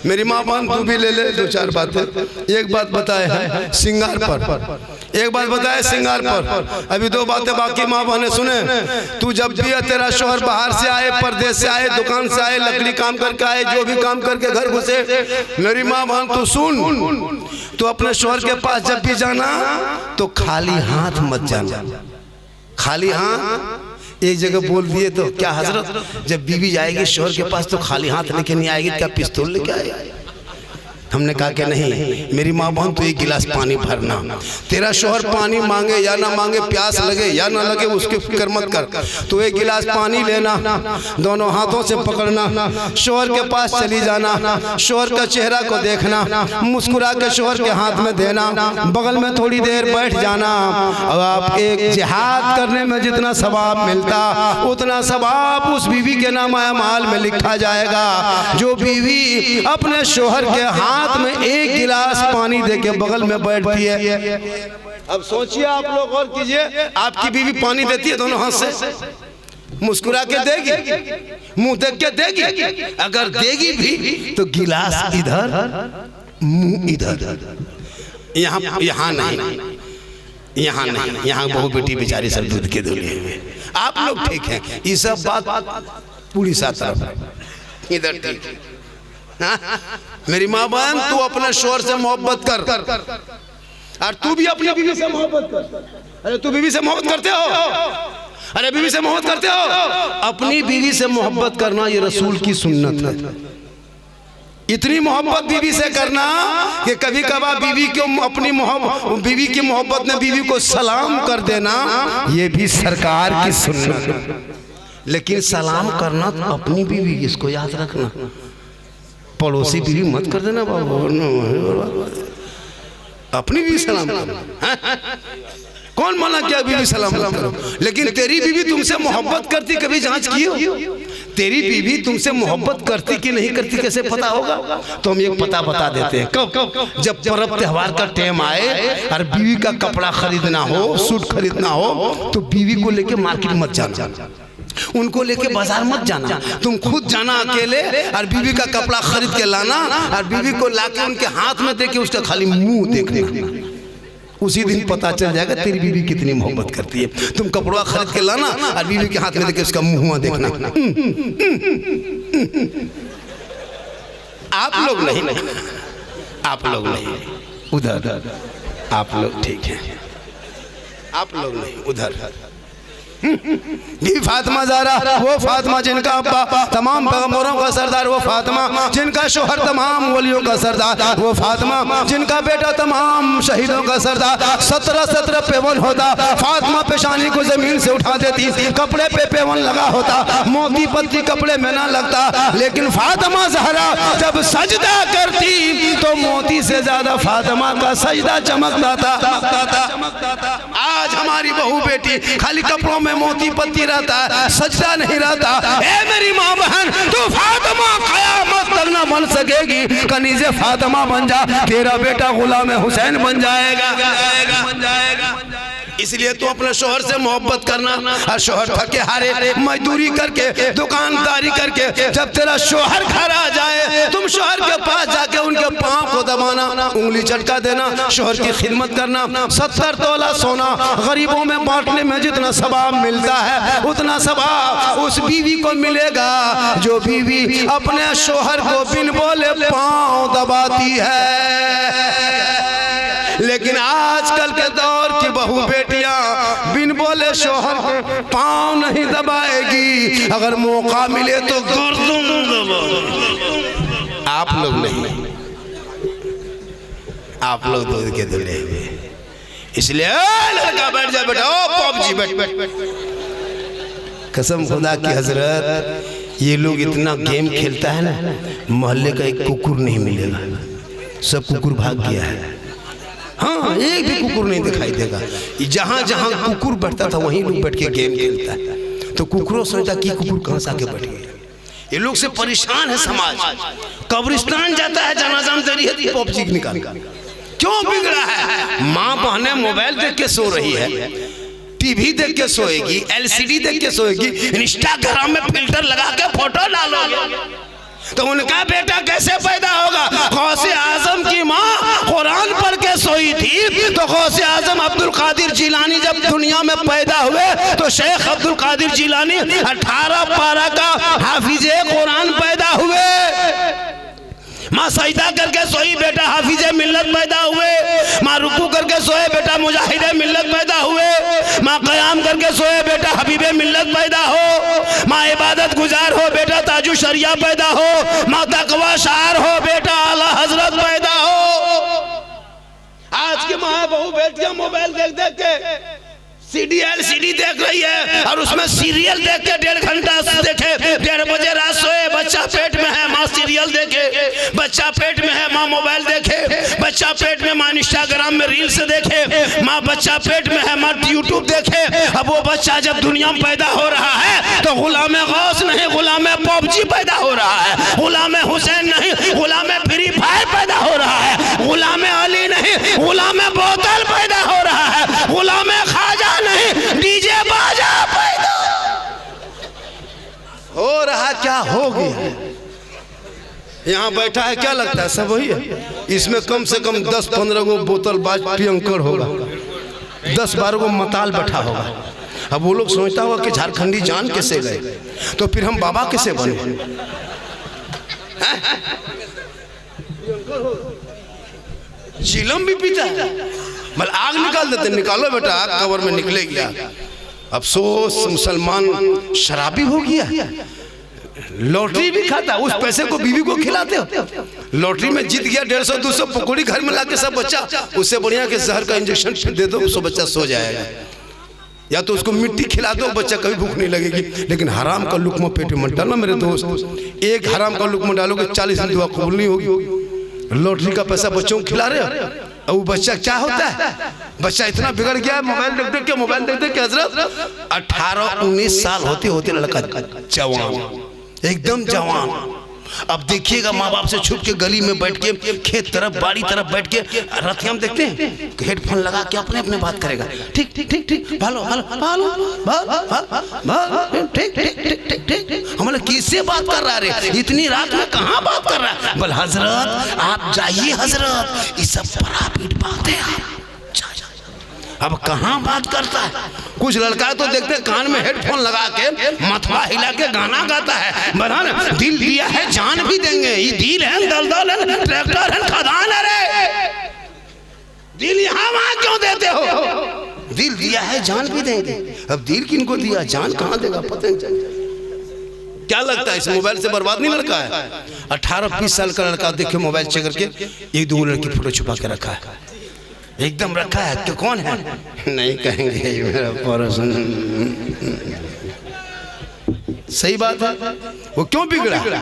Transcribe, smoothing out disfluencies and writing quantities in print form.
मेरी माँ बहन तू भी ले ले दो चार बातें। एक बात बताए है सिंगार पर, एक बात बताए सिंगार पर, अभी दो बातें बाकी माँ बहने सुने। तू जब भी तेरा शोहर बाहर से आए, परदेश से आए, दुकान से आए, लकड़ी काम करके आए, जो भी काम करके घर घुसे, मेरी माँ बहन तू सुन, तो अपने शोहर के पास जब भी जाना तो खाली हाथ मत जाना। खाली हाथ एक जगह बोल दिए तो क्या हजरत, जब बीवी जाएगी शोहर के पास तो खाली हाथ लेके नहीं आएगी, क्या पिस्तौल लेके आएगी? हमने कहा कि नहीं मेरी माँ बहन तो एक गिलास पानी भरना। तेरा शोहर पानी मांगे या ना मांगे, प्यास लगे या ना लगे, उसकी फिक्र मत कर। तो एक गिलास पानी लेना, दोनों हाथों से पकड़ना, शोहर के पास चली जाना, शोहर का चेहरा को देखना, मुस्कुरा के शोहर के हाथ में देना, बगल में थोड़ी देर बैठ जाना। अब आप एक जिहाद करने में जितना सवाब मिलता उतना सवाब उस बीवी के नाम अमाल में लिखा जाएगा जो बीवी अपने शोहर के हाथ में एक गिलास पानी देके बगल में बैठती है। अब सोचिए आप लोग और कीजिए, आपकी बीवी पानी देती है दोनों हाथ से, मुस्कुरा के देगी, मुंह देख के देगी, अगर देगी भी तो गिलास इधर मुंह इधर, यहाँ नहीं, यहाँ नहीं, यहाँ बहू बेटी बेचारी सब दूध के धुले हुए। आप लोग ठीक है, ये सब बात पूरी साथ इधर ठीक। मेरी माँ बहन तू अपने शोहर से मोहब्बत कर और तू भी अपनी बीवी से मोहब्बत कर। अरे तू बीवी से मोहब्बत करते हो? अरे बीवी से मोहब्बत करते हो? अपनी बीवी से मोहब्बत करना ये रसूल की सुन्नत है। इतनी मोहब्बत बीवी से करना कि कभी कभार बीवी को अपनी बीवी की मोहब्बत में बीवी को सलाम कर देना, ये भी सरकार की सुन्नत है। लेकिन सलाम करना तो अपनी बीवी, इसको याद रखना, पड़ोसी बीवी मत कर देना बाबू, अपनी बीवी सलाम करो। कौन मना किया बीवी सलाम करो? लेकिन तेरी बीवी तुमसे मोहब्बत करती, कभी जांच की हो? तेरी बीवी तुमसे मोहब्बत करती कि नहीं करती कैसे पता होगा? तो हम एक पता बता देते हैं। कब? जब पर्व त्योहार का टाइम आए और बीवी का कपड़ा खरीदना हो, सूट खरीदना हो, तो बीवी को लेके मार्केट मत जाना, उनको लेके बाजार मत जाना, तुम खुद जाना अकेले और बीवी का कपड़ा खरीद के लाना और बीवी को लाके उनके हाथ में देके उसका खाली मुंह देखना। उसी दिन पता चल जाएगा तेरी बीवी कितनी मोहब्बत करती है। तुम कपड़ा खरीद के लाना और बीवी के हाथ में देके उसका मुंह देखना। आप लोग नहीं, आप लोग नहीं, उधर आप लोग ठीक है, आप लोग नहीं, उधर बीवी फातिमा ज़हरा, वो फातिमा जिनका अब्बा तमाम पैगंबरों का सरदार, वो फातिमा जिनका शोहर तमाम वलियों का सरदार, वो फातिमा जिनका बेटा तमाम शहीदों का सरदार। 17 पेवन होता, फातिमा पेशानी को जमीन से उठा देती, कपड़े पे पेवन लगा होता, मोती पत्ती कपड़े में ना लगता, लेकिन फातिमा ज़हरा जब सजदा करती तो मोती से ज्यादा फातिमा का सजदा चमकता था। आज हमारी बहू बेटी खाली कपड़ों में मोती पत्ती रहता है, सजदा नहीं रहता। ए मेरी माँ बहन, तू फातिमा क़यामत तक ना बन सकेगी, कनीज़े फातिमा बन जा, तेरा बेटा गुलाम हुसैन बन जाएगा। इसलिए तू अपने शोहर से मोहब्बत करना। और शोहर थके हारे मजदूरी करके, दुकानदारी करके, जब तेरा शोहर घर आ जाए तुम शोहर के पास जाके उनके पाँव को दबाना, उंगली चटका देना, शोहर की खिदमत करना। 70 तोला सोना गरीबों में बांटने में जितना सवाब मिलता है उतना सवाब उस बीवी को मिलेगा जो बीवी अपने शोहर को बिन बोले पाँव दबाती है। लेकिन आजकल के दौर की बहू बेटियां बिन बोले शोहर को पाँव नहीं दबाएगी, अगर मौका मिले तो गर्दन दबाएगी। आप लोग नहीं, आप लोग दूध के धुले हुए। इसलिए लड़का बैठ जा बेटा, ओ पॉप जी बैठ। कसम खुदा की हजरत, ये लोग इतना गेम खेलता है ना, मोहल्ले का एक कुकुर नहीं मिलेगा, सब कुकुर भाग गया है। हाँ, एक भी कुकुर नहीं दिखाई देगा। जहाँ जहाँ कुकुर बैठता था वहीं लोग बैठ के गेम खेलता है। तो कुकुरों सोचता कि कुकुर कहाँ से आके बैठ गया। ये लोग से परेशान है समाज। कब्रिस्तान जाता है, जनाजा में देरी है, पॉप जी निकाल। क्यों बिगड़ा है? माँ बहनें मोबाइल देख के सो रही है, टीवी देख के सोएगी, LCD देख के सोएगी, इंस्टाग्राम में फिल्टर लगा के फोटो डालोगे तो उनका बेटा कैसे पैदा होगा? कादिर जिलानी जब दुनिया में पैदा हुए तो शेख अब्दुल कादिर जिलानी 18 पारा का हाफिजे कुरान पैदा हुए। माँ सजदा करके सोई बेटा हाफिजे मिल्लत पैदा हुए। माँ रुकू करके सोए बेटा मुजाहिदे मिल्लत पैदा हुए। माँ क़याम करके सोए बेटा हबीबे मिल्लत पैदा हो। माँ इबादत गुजार हो बेटा ताजु शरिया पैदा हो। माँ तकवा शार हो बेटा आला हजरत पैदा हो। आज की माँ बहू बेटियां मोबाइल देख देख के सीडी एलसीडी देख रही है और उसमें सीरियल देख के 1.5 घंटा देखे। 1:30 बजे रात सोए बच्चा पेट में है माँ सीरियल देखे। बच्चा पेट में है माँ मोबाइल देखे। बच्चा पेट में माँ इंस्टाग्राम में रील्स देखे। माँ बच्चा पेट में है माँ यूट्यूब देखे। अब वो बच्चा जब दुनिया में पैदा हो रहा है तो गुलाम गौस नहीं गुलाम पबजी पैदा हो रहा है। गुलाम हुसैन नहीं गुलाम फ्री फायर पैदा हो रहा है। गुलाम अली नहीं गुलाम बोतल पैदा हो रहा है। गुलाम खाजा नहीं डीजे बाजा पैदा हो रहा। क्या हो गया? यहाँ बैठा है क्या लगता है सब वही है। इसमें कम से कम 10-15 गो बोतल बाज प्रियंकर होगा, 10-12 गो मताल बैठा होगा। अब वो लोग सोचता होगा कि झारखंडी जान कैसे गए, तो फिर हम बाबा कैसे बने? चिलम भी पीता है, मतलब आग निकाल देते। निकालो बेटा आग कवर में निकलेगी आग। अफसोस मुसलमान शराबी हो गया। लॉटरी भी खाता, उस पैसे को बीवी को खिलाते हो। लॉटरी में जीत गया 150-200 पकौड़ी घर में लाके सब बच्चा, उससे बढ़िया कि जहर का इंजेक्शन दे दो, उसको बच्चा सो जाएगा। या तो उसको मिट्टी खिला दो, बच्चा कभी भूख नहीं लगेगी। लेकिन हराम का लुकमा पेट में मत डालना मेरे दोस्त। एक हराम का लुकमा डालोगे 40 दिन दुआ कबूल नहीं होगी। लॉटरी का पैसा बच्चों को खिला रहे हो। और वो बच्चा क्या होता है? बच्चा इतना बिगड़ गया मोबाइल देख देख के, मोबाइल देख देख के। हजरत 18-19 साल होते होते लड़का जवान, एकदम जवान। अब देखिएगा माँ बाप से छुप के गली में बैठ के, खेत तरफ बाड़ी तरफ बैठ के रतिया में देखते हैं, हेडफोन लगा के अपने अपने बात करेगा। ठीक ठीक ठीक ठीक भालो भालो भालो भालो ठीक ठीक ठीक ठीक ठीक। हम लोग किससे बात कर रहा है? इतनी रात में कहाँ बात कर रहा है? बोल हजरत आप जाइए हजरत, ये सब प्राइवेट बात है। अब कहाँ बात करता है? कुछ लड़का तो देखते कान में हेडफोन लगा के मथवा हिला के गाना गाता है। बता ना दिल दिया है जान भी देंगे। ये दिल है दलदल है ट्रैक्टर है खदान है रे। दिल यहाँ वहाँ क्यों देते हो? दिल दिया है जान भी देंगे। अब दिल किनको दिया, जान कहाँ देगा पता नहीं। क्या लगता है इस मोबाइल से बर्बाद नहीं लड़का है? 18-20 साल का लड़का देखे मोबाइल चेक करके 1-2 लड़की फोटो छुपा के रखा है, एकदम रखा है कि कौन है नहीं कहेंगे मेरा पड़ोसन। सही बात है। वो क्यों बिगड़ा?